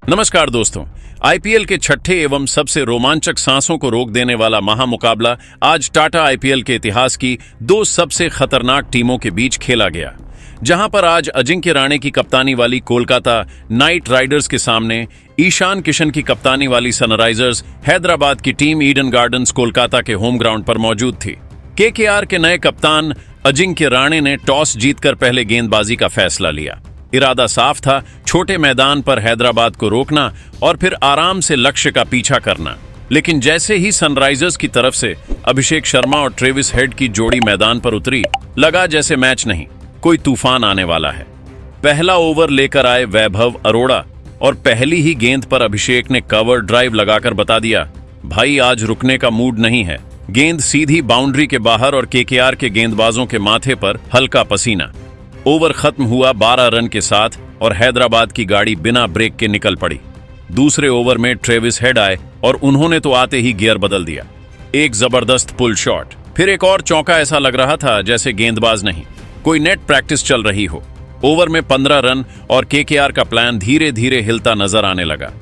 नमस्कार दोस्तों। आईपीएल के छठे एवं सबसे रोमांचक सांसों को रोक देने वाला महामुकाबला आज टाटा आईपीएल के इतिहास की दो सबसे खतरनाक टीमों के बीच खेला गया, जहां पर आज अजिंक्य रहाणे की कप्तानी वाली कोलकाता नाइट राइडर्स के सामने ईशान किशन की कप्तानी वाली सनराइजर्स हैदराबाद की टीम ईडन गार्डन्स कोलकाता के होम ग्राउंड पर मौजूद थी। केकेआर के नए कप्तान अजिंक्य रहाणे ने टॉस जीतकर पहले गेंदबाजी का फैसला लिया। इरादा साफ था, छोटे मैदान पर हैदराबाद को रोकना और फिर आराम से लक्ष्य का पीछा करना। लेकिन जैसे ही सनराइजर्स की तरफ से अभिषेक शर्मा और ट्रेविस हेड की जोड़ी मैदान पर उतरी, लगा जैसे मैच नहीं, कोई तूफान आने वाला है। पहला ओवर लेकर आए वैभव अरोड़ा और पहली ही गेंद पर अभिषेक ने कवर ड्राइव लगाकर बता दिया, भाई आज रुकने का मूड नहीं है। गेंद सीधी बाउंड्री के बाहर और केकेआर के गेंदबाजों के माथे पर हल्का पसीना। ओवर खत्म हुआ 12 रन के साथ और हैदराबाद की गाड़ी बिना ब्रेक के निकल पड़ी। दूसरे ओवर में ट्रेविस हेड आए और उन्होंने तो आते ही गियर बदल दिया। एक जबरदस्त पुल शॉट, फिर एक और चौका। ऐसा लग रहा था जैसे गेंदबाज नहीं, कोई नेट प्रैक्टिस चल रही हो। ओवर में 15 रन और केकेआर का प्लान धीरे धीरे हिलता नजर आने लगा।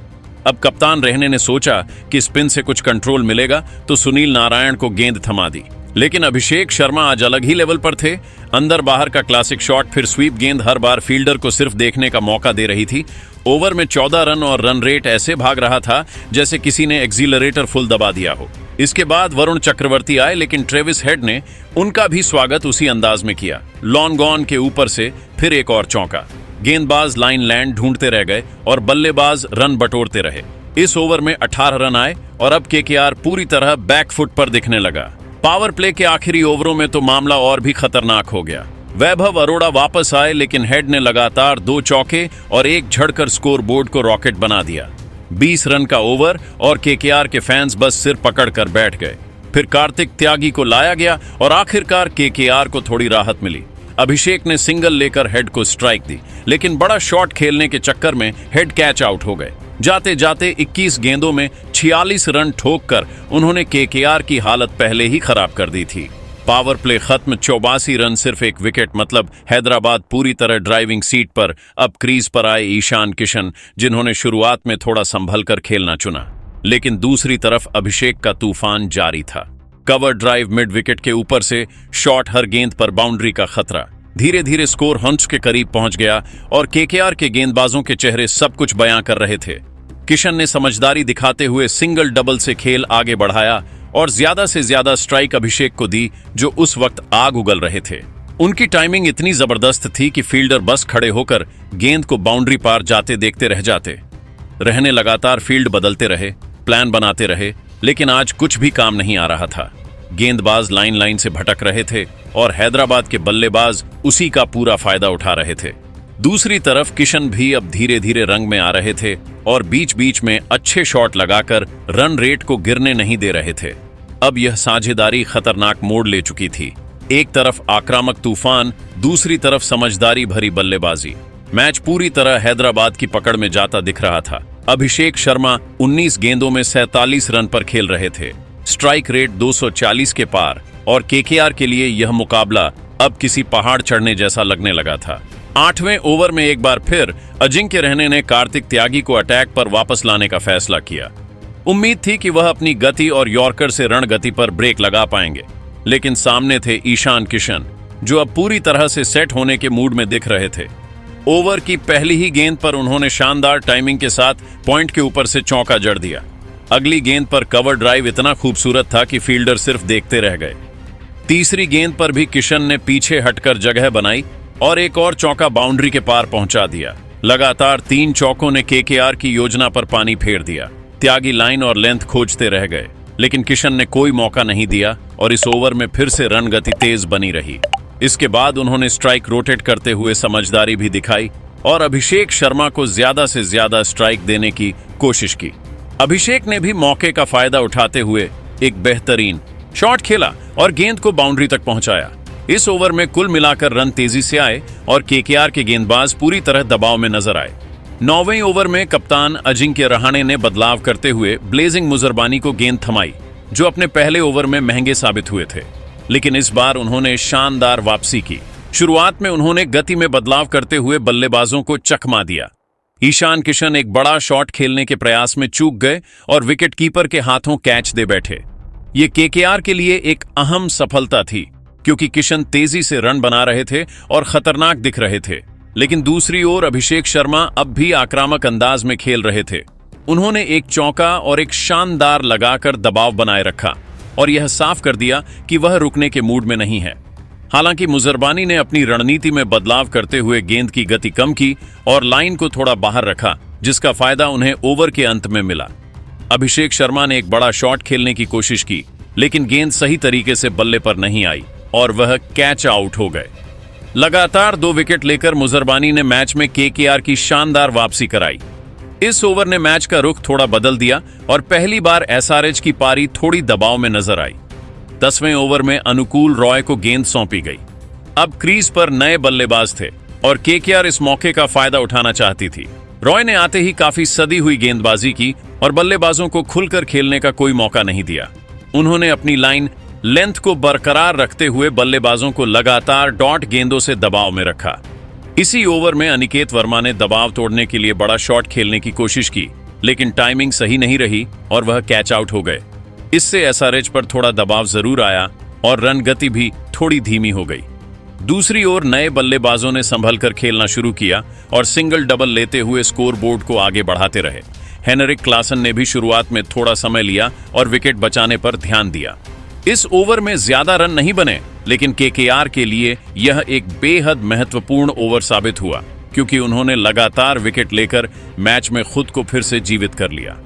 अब कप्तान रहने ने सोचा कि स्पिन से कुछ कंट्रोल मिलेगा, तो सुनील नारायण को गेंद थमा दी। लेकिन अभिषेक शर्मा आज अलग ही लेवल पर थे। अंदर बाहर का क्लासिक शॉट, फिर स्वीप गेंद हर बार फील्डर को सिर्फ देखने का मौका दे रही थी। ओवर में 14 रन और रन रेट ऐसे भाग रहा था जैसे किसी ने एक्सीलरेटर फुल दबा दिया हो। इसके बाद वरुण चक्रवर्ती आए, लेकिन ट्रेविस हेड ने उनका भी स्वागत उसी अंदाज में किया। लॉन्ग ऑन के ऊपर से फिर एक और चौका। गेंदबाज लाइन लैंड ढूंढते रह गए और बल्लेबाज रन बटोरते रहे। इस ओवर में 18 रन आए और अब केकेआर पूरी तरह बैकफुट पर दिखने लगा। पावर प्ले के आखिरी ओवरों में तो मामला और भी खतरनाक हो गया। वैभव अरोड़ा वापस आए, लेकिन हेड ने लगातार 2 चौके और एक झड़कर स्कोर बोर्ड को रॉकेट बना दिया। 20 रन का ओवर और केकेआर के फैंस बस सिर पकड़कर बैठ गए। फिर कार्तिक त्यागी को लाया गया और आखिरकार केकेआर को थोड़ी राहत मिली। अभिषेक ने सिंगल लेकर हेड को स्ट्राइक दी, लेकिन बड़ा शॉट खेलने के चक्कर में हेड कैच आउट हो गए। जाते जाते 21 गेंदों में 46 रन ठोककर उन्होंने केकेआर की हालत पहले ही खराब कर दी थी। पावर प्ले खत्म, 84 रन, सिर्फ एक विकेट। मतलब हैदराबाद पूरी तरह ड्राइविंग सीट पर। अब क्रीज पर आए ईशान किशन, जिन्होंने शुरुआत में थोड़ा संभल कर खेलना चुना। लेकिन दूसरी तरफ अभिषेक का तूफान जारी था। कवर ड्राइव मिड विकेट के ऊपर से शॉट, हर गेंद पर बाउंड्री का खतरा। धीरे धीरे स्कोर हंस के करीब पहुंच गया और केकेआर के गेंदबाजों के चेहरे सब कुछ बयां कर रहे थे। किशन ने समझदारी दिखाते हुए सिंगल डबल से खेल आगे बढ़ाया और ज्यादा से ज्यादा स्ट्राइक अभिषेक को दी, जो उस वक्त आग उगल रहे थे। उनकी टाइमिंग इतनी जबरदस्त थी कि फील्डर बस खड़े होकर गेंद को बाउंड्री पार जाते देखते रह जाते। रहने लगातार फील्ड बदलते रहे, प्लान बनाते रहे, लेकिन आज कुछ भी काम नहीं आ रहा था। गेंदबाज लाइन से भटक रहे थे और हैदराबाद के बल्लेबाज उसी का पूरा फायदा उठा रहे थे। दूसरी तरफ किशन भी अब धीरे धीरे रंग में आ रहे थे और बीच बीच में अच्छे शॉट लगाकर रन रेट को गिरने नहीं दे रहे थे। अब यह साझेदारी खतरनाक मोड़ ले चुकी थी। एक तरफ आक्रामक तूफान, दूसरी तरफ समझदारी भरी बल्लेबाजी। मैच पूरी तरह हैदराबाद की पकड़ में जाता दिख रहा था। अभिषेक शर्मा 19 गेंदों में 47 रन पर खेल रहे थे। स्ट्राइक रेट 240 के पार और केकेआर के लिए यह मुकाबला अब किसी पहाड़ चढ़ने जैसा लगने लगा था। 8वें ओवर में एक बार फिर अजिंक्य रहाणे ने कार्तिक त्यागी को अटैक पर वापस लाने का फैसला किया। उम्मीद थी कि वह अपनी गति और यॉर्कर से रणगति पर ब्रेक लगा पाएंगे, लेकिन सामने थे ईशान किशन, जो अब पूरी तरह से सेट होने के मूड में दिख रहे थे। ओवर की पहली ही गेंद पर उन्होंने शानदार टाइमिंग के साथ पॉइंट के ऊपर से चौका जड़ दिया। अगली गेंद पर कवर ड्राइव इतना खूबसूरत था कि फील्डर सिर्फ देखते रह गए। तीसरी गेंद पर भी किशन ने पीछे हटकर जगह बनाई और एक और चौका बाउंड्री के पार पहुंचा दिया। लगातार 3 चौकों ने केकेआर की योजना पर पानी फेर दिया। त्यागी लाइन और लेंथ खोजते रह गए, लेकिन किशन ने कोई मौका नहीं दिया और इस ओवर में फिर से रन गति तेज बनी रही। इसके बाद उन्होंने स्ट्राइक रोटेट करते हुए समझदारी भी दिखाई और अभिषेक शर्मा को ज्यादा से ज्यादा स्ट्राइक देने की कोशिश की। अभिषेक ने भी मौके का फायदा उठाते हुए एक बेहतरीन शॉट खेला और गेंद को बाउंड्री तक पहुंचाया। इस ओवर में कुल मिलाकर रन तेजी से आए और केकेआर के गेंदबाज पूरी तरह दबाव में नजर आए। 9वें ओवर में कप्तान अजिंक्य रहाणे ने बदलाव करते हुए ब्लेजिंग मुजरबानी को गेंद थमाई, जो अपने पहले ओवर में महंगे साबित हुए थे। लेकिन इस बार उन्होंने शानदार वापसी की। शुरुआत में उन्होंने गति में बदलाव करते हुए बल्लेबाजों को चकमा दिया। ईशान किशन एक बड़ा शॉट खेलने के प्रयास में चूक गए और विकेट कीपर के हाथों कैच दे बैठे। ये केकेआर के लिए एक अहम सफलता थी, क्योंकि किशन तेजी से रन बना रहे थे और खतरनाक दिख रहे थे। लेकिन दूसरी ओर अभिषेक शर्मा अब भी आक्रामक अंदाज में खेल रहे थे। उन्होंने एक चौका और एक शानदार लगाकर दबाव बनाए रखा और यह साफ कर दिया कि वह रुकने के मूड में नहीं है। हालांकि मुजरबानी ने अपनी रणनीति में बदलाव करते हुए गेंद की गति कम की और लाइन को थोड़ा बाहर रखा, जिसका फायदा उन्हें ओवर के अंत में मिला। अभिषेक शर्मा ने एक बड़ा शॉट खेलने की कोशिश की, लेकिन गेंद सही तरीके से बल्ले पर नहीं आई और वह कैच आउट हो गए। लगातार 2 विकेट लेकर मुजरबानी ने मैच में केकेआर की शानदार वापसी कराई। इस ओवर ने मैच का रुख थोड़ा बदल दिया और पहली बार एसआरएच की पारी थोड़ी दबाव में नजर आई। 10वें ओवर में अनुकूल रॉय को गेंद सौंपी गई। अब क्रीज पर नए बल्लेबाज थे और केकेआर इस मौके का फायदा उठाना चाहती थी। रॉय ने आते ही काफी सदी हुई गेंदबाजी की और बल्लेबाजों को खुलकर खेलने का कोई मौका नहीं दिया। उन्होंने अपनी लाइन लेंथ को बरकरार रखते हुए बल्लेबाजों को लगातार डॉट गेंदों से दबाव में रखा। इसी ओवर में अनिकेत वर्मा ने दबाव तोड़ने के लिए बड़ा शॉट खेलने की कोशिश की, लेकिन टाइमिंग सही नहीं रही और वह कैच आउट हो गए। इससे एसआरएच पर थोड़ा दबाव जरूर आया और रन गति भी थोड़ी धीमी हो गई। दूसरी ओर नए बल्लेबाजों ने संभल कर खेलना शुरू किया और सिंगल डबल लेते हुए स्कोर बोर्ड को आगे बढ़ाते रहे। हेनरिक क्लासन ने भी शुरुआत में थोड़ा समय लिया और विकेट बचाने पर ध्यान दिया। इस ओवर में ज्यादा रन नहीं बने, लेकिन केकेआर के लिए यह एक बेहद महत्वपूर्ण ओवर साबित हुआ, क्योंकि उन्होंने लगातार विकेट लेकर मैच में खुद को फिर से जीवित कर लिया।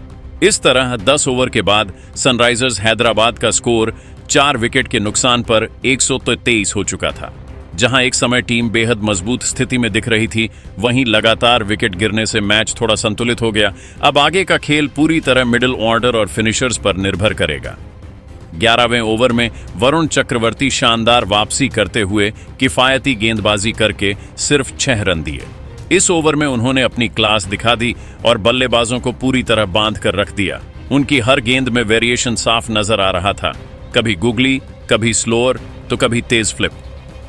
इस तरह 10 ओवर के बाद सनराइजर्स हैदराबाद का स्कोर 4 विकेट के नुकसान पर 123 हो चुका था। जहां एक समय टीम बेहद मजबूत स्थिति में दिख रही थी, वहीं लगातार विकेट गिरने से मैच थोड़ा संतुलित हो गया। अब आगे का खेल पूरी तरह मिडिल ऑर्डर और फिनिशर्स पर निर्भर करेगा। 11वें ओवर में वरुण चक्रवर्ती शानदार वापसी करते हुए किफायती गेंदबाजी करके सिर्फ 6 रन दिए। इस ओवर में उन्होंने अपनी क्लास दिखा दी और बल्लेबाजों को पूरी तरह बांध कर रख दिया। उनकी हर गेंद में वेरिएशन साफ नजर आ रहा था, कभी गुगली, कभी स्लोअर तो कभी तेज फ्लिप।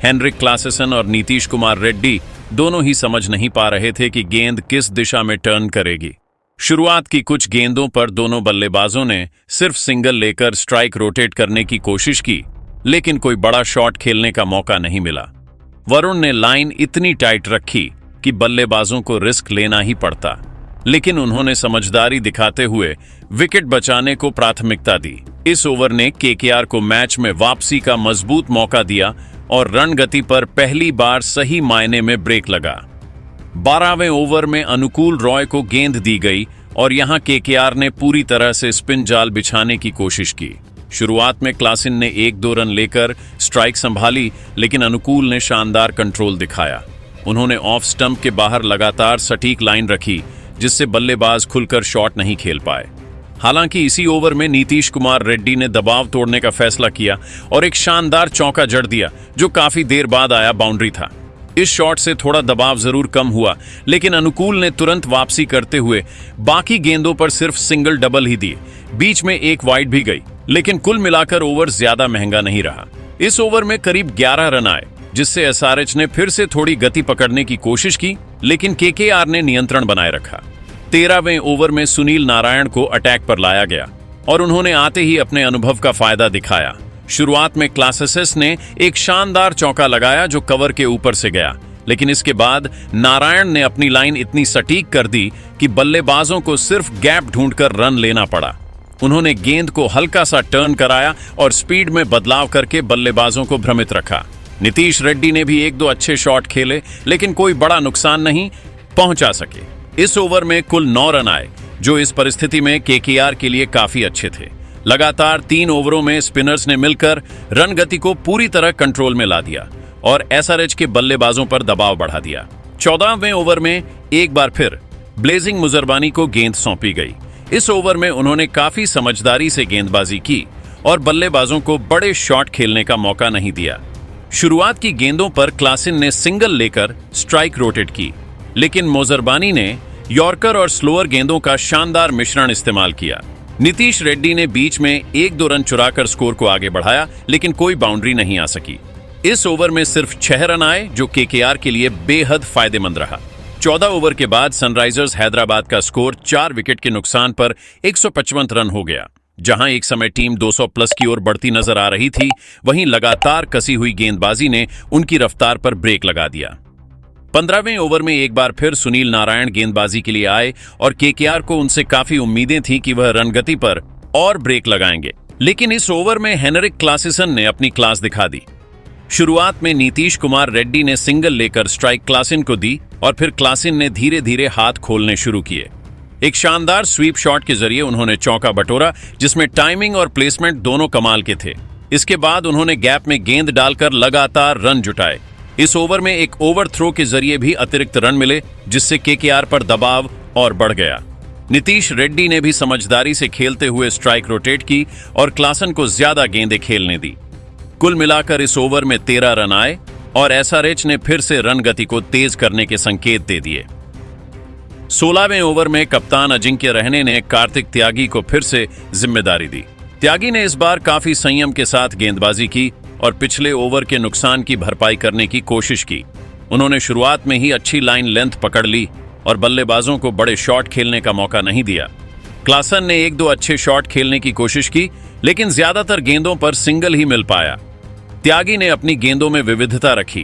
हेनरिक क्लासेसन और नीतीश कुमार रेड्डी दोनों ही समझ नहीं पा रहे थे कि गेंद किस दिशा में टर्न करेगी। शुरुआत की कुछ गेंदों पर दोनों बल्लेबाजों ने सिर्फ सिंगल लेकर स्ट्राइक रोटेट करने की कोशिश की, लेकिन कोई बड़ा शॉट खेलने का मौका नहीं मिला। वरुण ने लाइन इतनी टाइट रखी कि बल्लेबाजों को रिस्क लेना ही पड़ता, लेकिन उन्होंने समझदारी दिखाते हुए विकेट बचाने को प्राथमिकता दी। इस ओवर ने केकेआर को मैच में वापसी का मजबूत मौका दिया और रन गति पर पहली बार सही मायने में ब्रेक लगा। 12वें ओवर में अनुकूल रॉय को गेंद दी गई और यहां केकेआर ने पूरी तरह से स्पिन जाल बिछाने की कोशिश की। शुरुआत में क्लासिन ने 1-2 रन लेकर स्ट्राइक संभाली, लेकिन अनुकूल ने शानदार कंट्रोल दिखाया। उन्होंने ऑफ स्टंप के बाहर लगातार सटीक लाइन रखी, जिससे बल्लेबाज खुलकर शॉट नहीं खेल पाए। हालांकि इसी ओवर में नीतीश कुमार रेड्डी ने दबाव तोड़ने का फैसला किया और एक शानदार चौका जड़ दिया, जो काफी देर बाद आया बाउंड्री था। इस शॉट से थोड़ा दबाव जरूर कम हुआ, लेकिन अनुकूल ने तुरंत वापसी करते हुए बाकी गेंदों पर सिर्फ सिंगल डबल ही दिए। बीच में एक वाइड भी गई, लेकिन कुल मिलाकर ओवर ज्यादा महंगा नहीं रहा। इस ओवर में करीब 11 रन आए, जिससे एसआरएच ने फिर से थोड़ी गति पकड़ने की कोशिश की, लेकिन केकेआर ने नियंत्रण बनाए रखा। 13वें ओवर में सुनील नारायण को अटैक पर लाया गया और उन्होंने आते ही अपने अनुभव का फायदा दिखाया। शुरुआत में क्लासेस ने एक शानदार चौका लगाया जो कवर के ऊपर से गया, लेकिन इसके बाद नारायण ने अपनी लाइन इतनी सटीक कर दी कि बल्लेबाजों को सिर्फ गैप ढूंढकर रन लेना पड़ा। उन्होंने गेंद को हल्का सा टर्न कराया और स्पीड में बदलाव करके बल्लेबाजों को भ्रमित रखा। नीतीश रेड्डी ने भी 1-2 अच्छे शॉट खेले, लेकिन कोई बड़ा नुकसान नहीं पहुंचा सके। इस ओवर में कुल 9 रन आए, जो इस परिस्थिति में केकेआर के लिए काफी अच्छे थे। लगातार 3 ओवरों में स्पिनर्स ने मिलकर रन गति को पूरी तरह कंट्रोल में ला दिया और एसआरएच के बल्लेबाजों पर दबाव बढ़ा दिया। 14वें ओवर में एक बार फिर ब्लेजिंग मुजरबानी को गेंद सौंपी गई। इस ओवर में उन्होंने काफी समझदारी से गेंदबाजी की और बल्लेबाजों को बड़े शॉट खेलने का मौका नहीं दिया। शुरुआत की गेंदों पर क्लासिन ने सिंगल लेकर स्ट्राइक रोटेट की, लेकिन मुजरबानी ने यॉर्कर और स्लोअर गेंदों का शानदार मिश्रण इस्तेमाल किया। नीतीश रेड्डी ने बीच में 1-2 रन चुराकर स्कोर को आगे बढ़ाया, लेकिन कोई बाउंड्री नहीं आ सकी। इस ओवर में सिर्फ 6 रन आए, जो केकेआर के लिए बेहद फायदेमंद रहा। 14 ओवर के बाद सनराइजर्स हैदराबाद का स्कोर 4 विकेट के नुकसान पर 155 रन हो गया। जहां एक समय टीम 200 प्लस की ओर बढ़ती नजर आ रही थी, वहीं लगातार कसी हुई गेंदबाजी ने उनकी रफ्तार पर ब्रेक लगा दिया। 15वें ओवर में एक बार फिर सुनील नारायण गेंदबाजी के लिए आए और केकेआर को उनसे काफी उम्मीदें थी कि वह रनगति पर और ब्रेक लगाएंगे, लेकिन इस ओवर में हेनरिक क्लासेसन ने अपनी क्लास दिखा दी। शुरुआत में नीतीश कुमार रेड्डी ने सिंगल लेकर स्ट्राइक क्लासिन को दी और फिर क्लासिन ने धीरे धीरे हाथ खोलने शुरू किए। एक शानदार स्वीप शॉट के जरिए उन्होंने चौका बटोरा, जिसमें टाइमिंग और प्लेसमेंट दोनों कमाल के थे। इसके बाद उन्होंने गैप में गेंद डालकर लगातार रन जुटाए। इस ओवर में एक ओवर थ्रो के जरिए भी अतिरिक्त रन मिले, जिससे केकेआर पर दबाव और बढ़ गया। नीतीश रेड्डी ने भी समझदारी से खेलते हुए स्ट्राइक रोटेट की और क्लासन को ज्यादा गेंदें खेलने दी। कुल मिलाकर इस ओवर में 13 रन आए और एसआरएच ने फिर से रन गति को तेज करने के संकेत दे दिए। 16वें ओवर में कप्तान अजिंक्य रहने ने कार्तिक त्यागी को फिर से जिम्मेदारी दी। त्यागी ने इस बार काफी संयम के साथ गेंदबाजी की और पिछले ओवर के नुकसान की भरपाई करने की कोशिश की। उन्होंने शुरुआत में ही अच्छी लाइन लेंथ पकड़ ली और बल्लेबाजों को बड़े शॉट खेलने का मौका नहीं दिया। क्लासन ने 1-2 अच्छे शॉट खेलने की कोशिश की, लेकिन ज्यादातर गेंदों पर सिंगल ही मिल पाया। त्यागी ने अपनी गेंदों में विविधता रखी,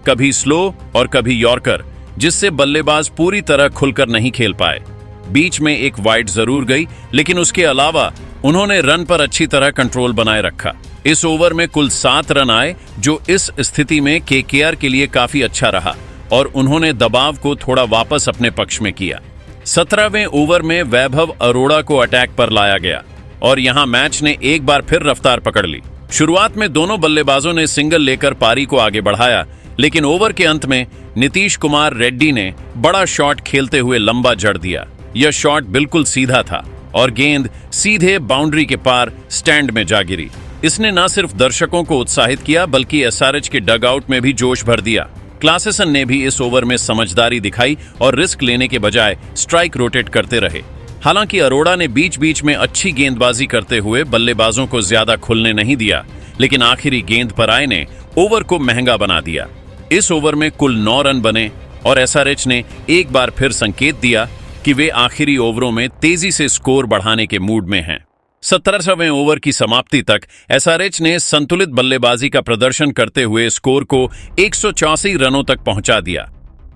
कभी स्लो और कभी यॉर्कर, जिससे बल्लेबाज पूरी तरह खुलकर नहीं खेल पाए। बीच में एक वाइड जरूर गई, लेकिन उसके अलावा उन्होंने रन पर अच्छी तरह कंट्रोल बनाए रखा। इस ओवर में कुल 7 रन आए, जो इस स्थिति में केकेआर के लिए काफी अच्छा रहा और उन्होंने दबाव को थोड़ा वापस अपने पक्ष में किया। 17वें ओवर में वैभव अरोड़ा को अटैक पर लाया गया और यहां मैच ने एक बार फिर रफ्तार पकड़ ली। शुरुआत में दोनों बल्लेबाजों ने सिंगल लेकर पारी को आगे बढ़ाया, लेकिन ओवर के अंत में नीतीश कुमार रेड्डी ने बड़ा शॉट खेलते हुए लंबा जड़ दिया। यह शॉट बिल्कुल सीधा था और गेंद सीधे बाउंड्री के पार स्टैंड में जा गिरी। इसने न सिर्फ दर्शकों को उत्साहित किया, बल्कि एसआरएच के डगआउट में भी जोश भर दिया। क्लासेसन ने भी इस ओवर में समझदारी दिखाई और रिस्क लेने के बजाय स्ट्राइक रोटेट करते रहे। हालांकि अरोड़ा ने बीच बीच में अच्छी गेंदबाजी करते हुए बल्लेबाजों को ज्यादा खुलने नहीं दिया, लेकिन आखिरी गेंद पर आए ने ओवर को महंगा बना दिया। इस ओवर में कुल 9 रन बने और एसआरएच ने एक बार फिर संकेत दिया कि वे आखिरी ओवरों में तेजी से स्कोर बढ़ाने के मूड में हैं। 17वें ओवर की समाप्ति तक एसआरएच ने संतुलित बल्लेबाजी का प्रदर्शन करते हुए स्कोर को 184 रनों तक पहुंचा दिया,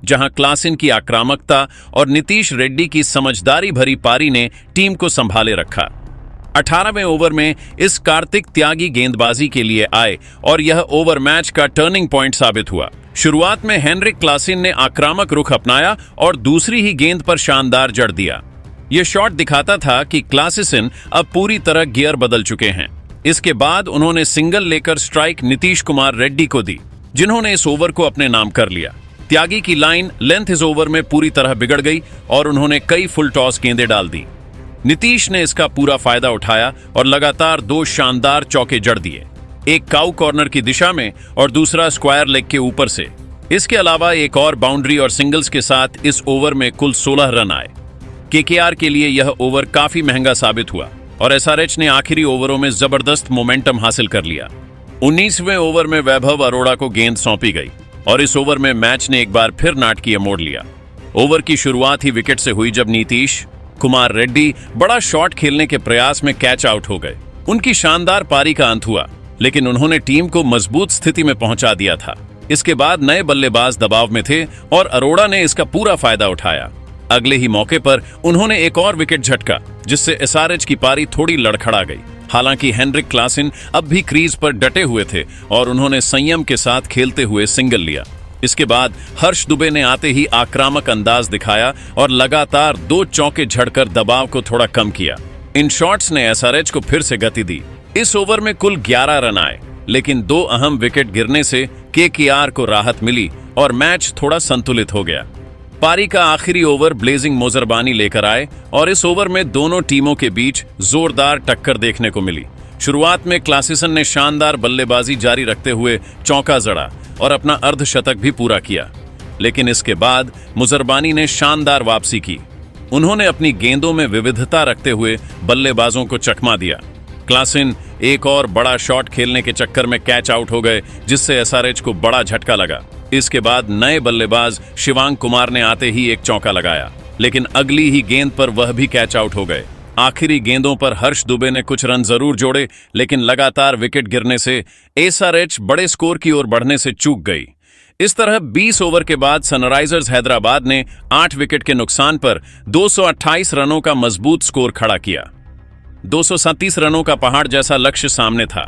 जहां क्लासिन की आक्रामकता और नीतीश रेड्डी की समझदारी भरी पारी ने टीम को संभाले रखा। 18वें ओवर में इस कार्तिक त्यागी गेंदबाजी के लिए आए और यह ओवर मैच का टर्निंग पॉइंट साबित हुआ। शुरुआत में हेनरिक क्लासिन ने आक्रामक रुख अपनाया और दूसरी ही गेंद पर शानदार जड़ दिया। यह शॉट दिखाता था कि क्लासेसन अब पूरी तरह गियर बदल चुके हैं। इसके बाद उन्होंने सिंगल लेकर स्ट्राइक नीतीश कुमार रेड्डी को दी, जिन्होंने इस ओवर को अपने नाम कर लिया। त्यागी की लाइन लेंथ इस ओवर में पूरी तरह बिगड़ गई और उन्होंने कई फुल टॉस गेंदें डाल दी। नीतीश ने इसका पूरा फायदा उठाया और लगातार 2 शानदार चौके जड़ दिए, एक काउ कॉर्नर की दिशा में और दूसरा स्क्वायर लेग के ऊपर से। इसके अलावा एक और बाउंड्री और सिंगल्स के साथ इस ओवर में कुल 16 रन आए। केकेआर के लिए यह ओवर काफी महंगा साबित हुआ और एसआरएच ने आखिरी ओवरों में जबरदस्त मोमेंटम हासिल कर लिया। 19वें ओवर में वैभव अरोड़ा को गेंद सौंपी गई और इस ओवर में मैच ने एक बार फिर नाटकीय मोड़ लिया। ओवर की शुरुआत ही विकेट से हुई, जब नीतीश कुमार रेड्डी बड़ा शॉट खेलने के प्रयास में कैच आउट हो गए। उनकी शानदार पारी का अंत हुआ, लेकिन उन्होंने टीम को मजबूत स्थिति में पहुंचा दिया था। इसके बाद नए बल्लेबाज दबाव में थे और अरोड़ा ने इसका पूरा फायदा उठाया। अगले ही मौके पर उन्होंने एक और विकेट झटका, जिससे एसआरएच की पारी थोड़ी लड़खड़ा गई। हालांकि हेनरिक क्लासिन अब भी क्रीज पर डटे हुए थे और उन्होंने संयम के साथ खेलते हुए सिंगल लिया। इसके बाद हर्ष दुबे ने आते ही आक्रामक अंदाज दिखाया और लगातार 2 चौके झड़कर दबाव को थोड़ा कम किया। इन शॉट्स ने एसआरएच को फिर से गति दी। इस ओवर में कुल 11 रन आए, लेकिन 2 अहम विकेट गिरने से केकेआर को राहत मिली और मैच थोड़ा संतुलित हो गया। पारी का आखिरी ओवर ब्लेजिंग मोजरबानी लेकर आए और इस ओवर में दोनों टीमों के बीच जोरदार टक्कर देखने को मिली। शुरुआत में क्लासेसन ने शानदार बल्लेबाजी जारी रखते हुए चौका जड़ा और अपना अर्धशतक भी पूरा किया, लेकिन इसके बाद मुजरबानी ने शानदार वापसी की। उन्होंने अपनी गेंदों में विविधता रखते हुए बल्लेबाजों को चकमा दिया। क्लासिन एक और बड़ा शॉट खेलने के चक्कर में कैच आउट हो गए, जिससे एसआरएच को बड़ा झटका लगा। इसके बाद नए बल्लेबाज शिवांग कुमार ने आते ही एक चौका लगाया, लेकिन अगली ही गेंद पर वह भी कैच आउट हो गए। आखिरी गेंदों पर हर्ष दुबे ने कुछ रन जरूर जोड़े, लेकिन लगातार विकेट गिरने से एसआरएच बड़े स्कोर की ओर बढ़ने से चूक गई। इस तरह 20 ओवर के बाद सनराइजर्स हैदराबाद ने 8 विकेट के नुकसान पर 228 रनों का मजबूत स्कोर खड़ा किया। 237 रनों का पहाड़ जैसा लक्ष्य सामने था,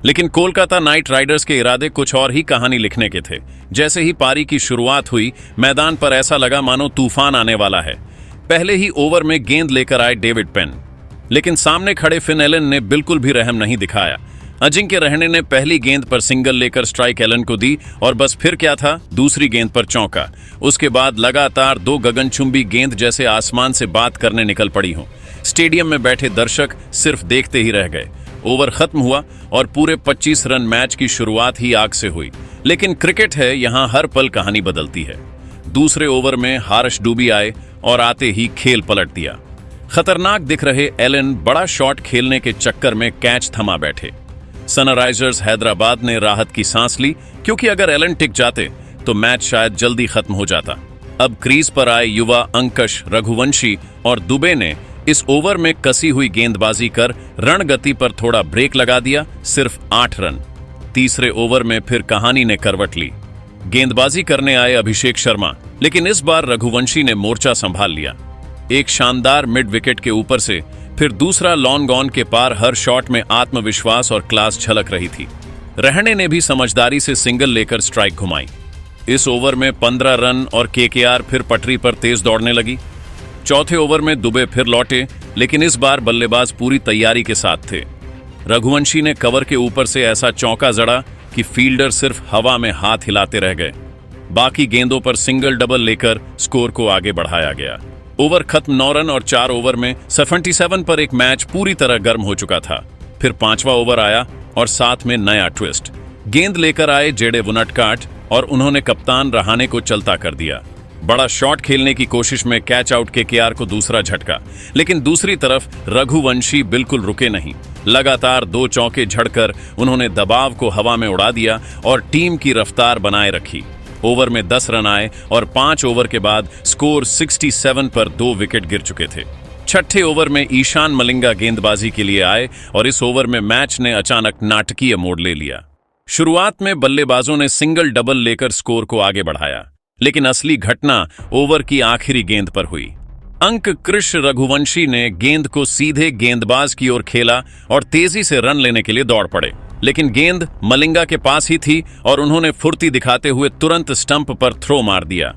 लेकिन कोलकाता नाइट राइडर्स के इरादे कुछ और ही कहानी लिखने के थे। जैसे ही पारी की शुरुआत हुई, मैदान पर ऐसा लगा मानो तूफान आने वाला है। पहले ही ओवर में गेंद लेकर आए डेविड पेन, लेकिन सामने खड़े फिन एलन ने बिल्कुल भी रहम नहीं दिखाया। अजिंक्य रहने ने पहली गेंद पर सिंगल लेकर स्ट्राइक एलन को दी और बस फिर क्या था, दूसरी गेंद पर चौका। उसके बाद लगातार 2 गगनचुंबी गेंद जैसे आसमान से बात करने निकल पड़ी हों। स्टेडियम में बैठे दर्शक सिर्फ देखते ही रह गए। ओवर खत्म हुआ और पूरे 25 रन मैच की शुरुआत ही आग से हुई। लेकिन क्रिकेट है, यहां हर पल कहानी बदलती है। दूसरे ओवर में हारिश डूबी आए और आते ही खेल पलट दिया। खतरनाक दिख रहे एलन बड़ा शॉट खेलने के चक्कर में कैच थमा बैठे। सनराइजर्स हैदराबाद ने राहत की सांस ली, क्योंकि अगर एलन टिक जाते तो मैच शायद जल्दी खत्म हो जाता। अब क्रीज पर आए युवा अंकश, रघुवंशी और दुबे ने इस ओवर में कसी हुई गेंदबाजी कर रणगति पर थोड़ा ब्रेक लगा दिया। सिर्फ 8 रन। तीसरे ओवर में फिर कहानी ने करवट ली। गेंदबाजी करने आए अभिषेक शर्मा, लेकिन इस बार रघुवंशी ने मोर्चा संभाल लिया। एक शानदार मिड विकेट के ऊपर से फिर दूसरा लॉन्ग ऑन के पार हर शॉट में आत्मविश्वास और क्लास झलक रही थी। रहने ने भी समझदारी से सिंगल लेकर स्ट्राइक घुमाई। इस ओवर में 15 रन और केकेआर फिर पटरी पर तेज दौड़ने लगी। चौथे ओवर में दुबे फिर लौटे, लेकिन इस बार बल्लेबाज पूरी तैयारी के साथ थे। रघुवंशी ने कवर के ऊपर से ऐसा चौका जड़ा कि फील्डर सिर्फ हवा में हाथ हिलाते रह गए। बाकी गेंदों पर सिंगल डबल लेकर स्कोर को आगे बढ़ाया गया। ओवर खत्म 9 रन और 4 ओवर में 77 पर एक मैच पूरी तरह गर्म हो चुका था। फिर 5वां ओवर आया और साथ में नया ट्विस्ट। गेंद लेकर आए जेडे वुनटकाट और उन्होंने कप्तान रहाणे को चलता कर दिया। बड़ा शॉट खेलने की कोशिश में कैच आउट केकेआर को दूसरा झटका, लेकिन दूसरी तरफ रघुवंशी बिल्कुल रुके नहीं। लगातार 2 चौके झड़कर उन्होंने दबाव को हवा में उड़ा दिया और टीम की रफ्तार बनाए रखी। ओवर में 10 रन आए और 5 ओवर के बाद स्कोर 67 पर 2 विकेट गिर चुके थे। छठे ओवर में ईशान मलिंगा गेंदबाजी के लिए आए और इस ओवर में मैच ने अचानक नाटकीय मोड़ ले लिया। शुरुआत में बल्लेबाजों ने सिंगल डबल लेकर स्कोर को आगे बढ़ाया, लेकिन असली घटना ओवर की आखिरी गेंद पर हुई। अंक कृष्ण रघुवंशी ने गेंद को सीधे गेंदबाज की ओर खेला और तेजी से रन लेने के लिए दौड़ पड़े, लेकिन गेंद मलिंगा के पास ही थी और उन्होंने फुर्ती दिखाते हुए तुरंत स्टंप पर थ्रो मार दिया।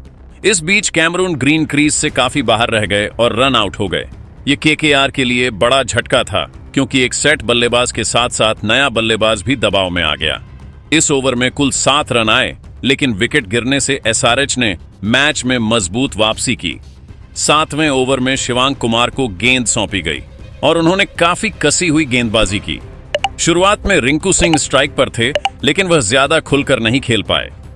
इस बीच कैमरून ग्रीन क्रीज से काफी बाहर रह गए और रन आउट हो गए। ये केकेआर के लिए बड़ा झटका था, क्योंकि एक सेट बल्लेबाज के साथ साथ नया बल्लेबाज भी दबाव में आ गया। इस ओवर में कुल 7 रन आए, लेकिन विकेट गिरने से एसआरएच ने मैच में मजबूत वापसी की। 7वें ओवर में शिवांग कुमार को गेंद सौंपी गई और उन्होंने काफी कसी हुई गेंदबाजी की। शुरुआत में रिंकू सिंह स्ट्राइक पर थे, लेकिन वह ज्यादा खुलकर नहीं खेल पाए।